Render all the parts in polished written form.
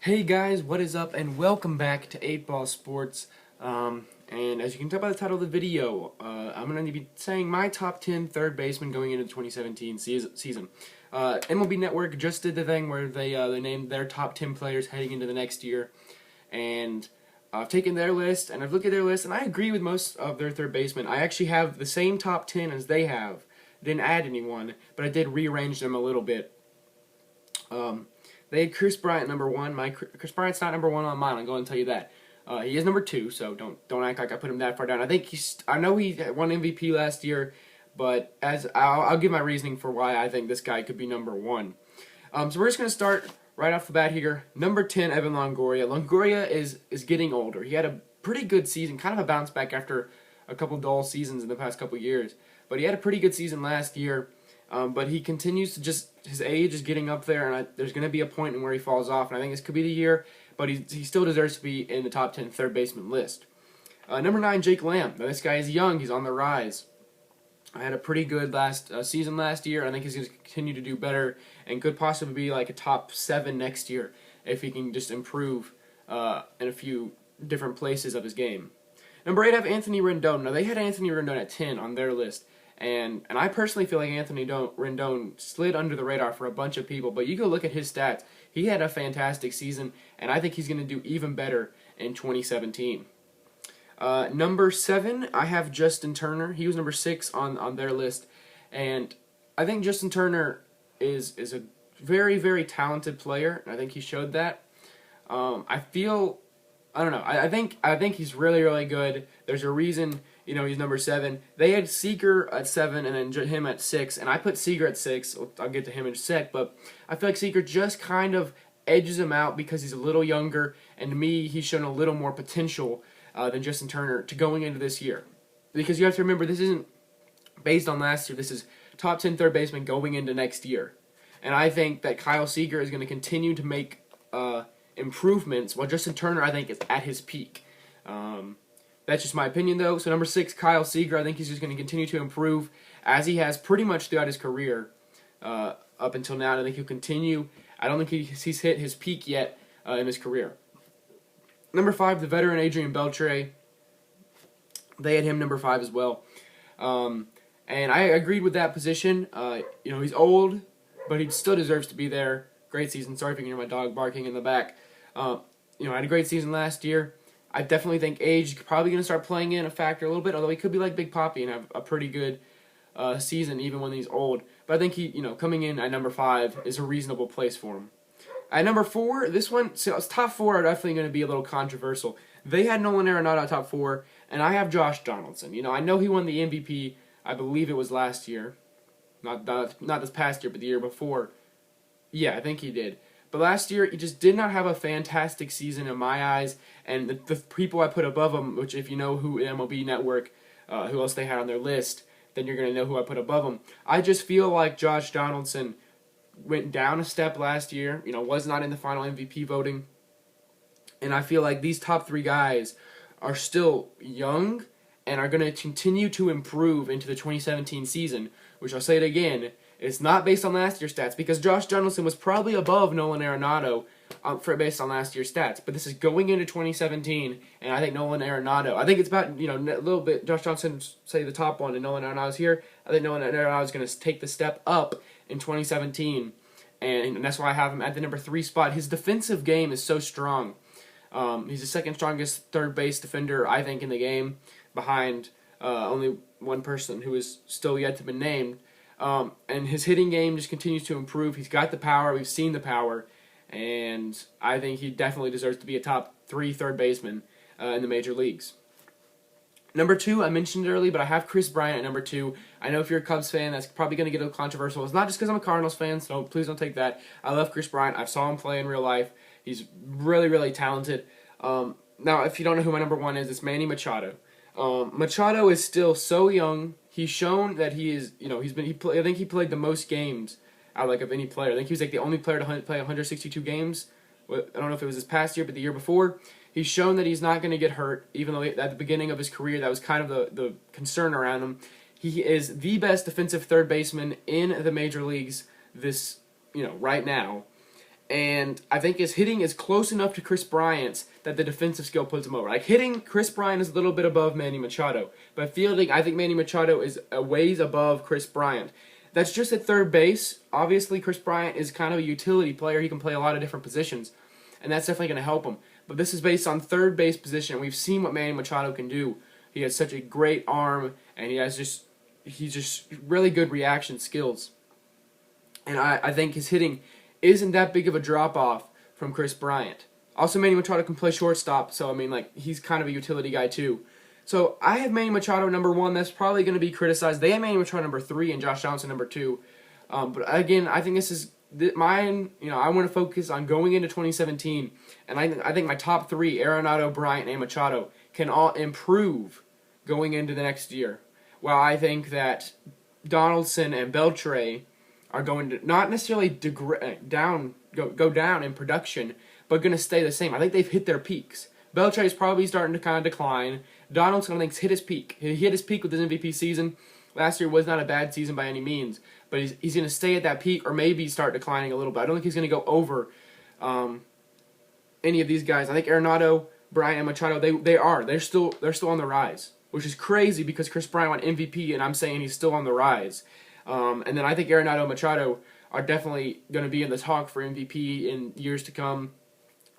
Hey guys, what is up, and welcome back to 8 Ball Sports. And as you can tell by the title of the video, I'm going to be saying my top 10 third basemen going into the 2017 season. MLB Network just did the thing where they named their top 10 players heading into the next year, and I've taken their list and I've looked at their list, and I agree with most of their third basemen. I actually have the same top 10 as they have. Didn't add anyone, but I did rearrange them a little bit. They had Chris Bryant number one. Chris Bryant's not number one on mine. I'm going to tell you that. He is number two, so don't act like I put him that far down. I know he won MVP last year, but as I'll give my reasoning for why I think this guy could be number one. So we're just gonna start right off the bat here. Number 10, Evan Longoria. Longoria is getting older. He had a pretty good season, kind of a bounce back after a couple dull seasons in the past couple years. But he had a pretty good season last year. But he continues to his age is getting up there, and there's going to be a point in where he falls off, and I think this could be the year, but he still deserves to be in the top 10 third baseman list. Number 9, Jake Lamb. Now, this guy is young. He's on the rise. I had a pretty good season last year. I think he's going to continue to do better and could possibly be like a top 7 next year if he can just improve in a few different places of his game. Number 8, I have Anthony Rendon. Now, they had Anthony Rendon at 10 on their list. And I personally feel like Anthony Rendon slid under the radar for a bunch of people, but you go look at his stats. He had a fantastic season, and I think he's going to do even better in 2017. Number 7, I have Justin Turner. He was number 6 on their list, and I think Justin Turner is a very, very talented player, and I think he showed that. I don't know. I think he's really, really good. There's a reason, he's number 7. They had Seager at 7 and then him at 6, and I put Seager at 6. I'll get to him in a sec, but I feel like Seager just kind of edges him out because he's a little younger, and to me, he's shown a little more potential than Justin Turner to going into this year. Because you have to remember, this isn't based on last year. This is top 10 third baseman going into next year. And I think that Kyle Seager is going to continue to make improvements, while Justin Turner, I think, is at his peak. That's just my opinion, though. So number 6, Kyle Seager, I think he's just going to continue to improve as he has pretty much throughout his career up until now. I think he'll continue. I don't think he's hit his peak yet in his career. Number 5, the veteran Adrian Beltre. They had him number 5 as well. And I agreed with that position. He's old, but he still deserves to be there. Great season. Sorry if you can hear my dog barking in the back. I had a great season last year. I definitely think age is probably going to start playing in a factor a little bit, although he could be like Big Papi and have a pretty good season even when he's old. But I think he, coming in at number 5 is a reasonable place for him. At number 4, this one, so top 4 are definitely going to be a little controversial. They had Nolan Arenado at top 4, and I have Josh Donaldson. I know he won the MVP, I believe it was last year. Not this past year, but the year before. Yeah, I think he did. But last year, he just did not have a fantastic season in my eyes. And the people I put above him, which if you know who MLB Network, who else they had on their list, then you're going to know who I put above him. I just feel like Josh Donaldson went down a step last year, was not in the final MVP voting. And I feel like these top 3 guys are still young and are going to continue to improve into the 2017 season, which I'll say it again, it's not based on last year's stats, because Josh Donaldson was probably above Nolan Arenado based on last year's stats. But this is going into 2017, and I think Nolan Arenado, I think it's about, a little bit, Josh Donaldson, say the top one, and Nolan Arenado's here. I think Nolan Arenado is going to take the step up in 2017, and that's why I have him at the number 3 spot. His defensive game is so strong. He's the second strongest third base defender, I think, in the game, behind only one person who is still yet to be named. And his hitting game just continues to improve. He's got the power. We've seen the power. And I think he definitely deserves to be a top 3 third baseman in the major leagues. Number 2, I mentioned it early, but I have Chris Bryant at number 2. I know if you're a Cubs fan, that's probably going to get a little controversial. It's not just because I'm a Cardinals fan, so please don't take that. I love Chris Bryant. I saw him play in real life. He's really, really talented. Now, if you don't know who my number 1 is, it's Manny Machado. Machado is still so young. He's shown that he is, I think he played the most games out of any player. I think he was the only player to play 162 games. I don't know if it was this past year, but the year before. He's shown that he's not going to get hurt, even though at the beginning of his career that was kind of the concern around him. He is the best defensive third baseman in the major leagues right now. And I think his hitting is close enough to Chris Bryant's that the defensive skill puts him over. Like, hitting, Chris Bryant is a little bit above Manny Machado. But fielding, I think Manny Machado is a ways above Chris Bryant. That's just at third base. Obviously, Chris Bryant is kind of a utility player. He can play a lot of different positions. And that's definitely going to help him. But this is based on third base position. We've seen what Manny Machado can do. He has such a great arm, and he's just really good reaction skills. And I think his hitting isn't that big of a drop-off from Chris Bryant. Also, Manny Machado can play shortstop, so, I mean, like, he's kind of a utility guy, too. So, I have Manny Machado number 1. That's probably going to be criticized. They have Manny Machado number 3 and Josh Johnson number 2. But, again, I think this is mine. You know, I want to focus on going into 2017. And I think my top 3, Arenado, Bryant, and Machado, can all improve going into the next year. While I think that Donaldson and Beltre are going to not necessarily go down in production, but going to stay the same. I think they've hit their peaks. Beltre is probably starting to kind of decline. Donaldson, I think, hit his peak. He hit his peak with his MVP season. Last year was not a bad season by any means, but he's going to stay at that peak or maybe start declining a little bit. I don't think he's going to go over any of these guys. I think Arenado, Bryant, and Machado, they're still on the rise, which is crazy because Chris Bryant won MVP, and I'm saying he's still on the rise. And then I think Arenado and Machado are definitely going to be in the talk for MVP in years to come.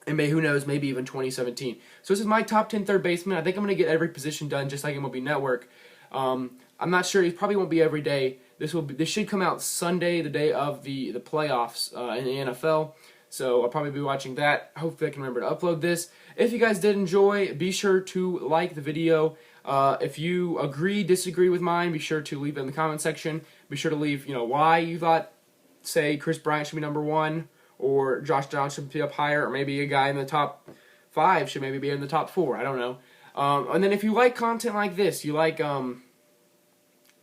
And who knows, maybe even 2017. So this is my top 10 third baseman. I think I'm going to get every position done just like MLB Network. I'm not sure. It probably won't be every day. This should come out Sunday, the day of the playoffs in the NFL. So I'll probably be watching that. Hopefully I can remember to upload this. If you guys did enjoy, be sure to like the video. If you agree, disagree with mine, be sure to leave it in the comment section. Be sure to leave, why you thought, say, Chris Bryant should be number 1, or Josh Johnson should be up higher, or maybe a guy in the top 5 should maybe be in the top 4. I don't know. And then if you like content like this, you like, I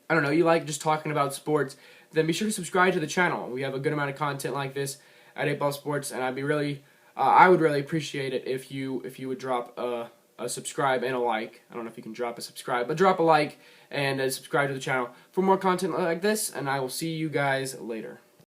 don't know, you like just talking about sports, then be sure to subscribe to the channel. We have a good amount of content like this at 8 Ball Sports, and I would really appreciate it if you would drop a subscribe and a like. I don't know if you can drop a subscribe, but drop a like and subscribe to the channel for more content like this, and I will see you guys later.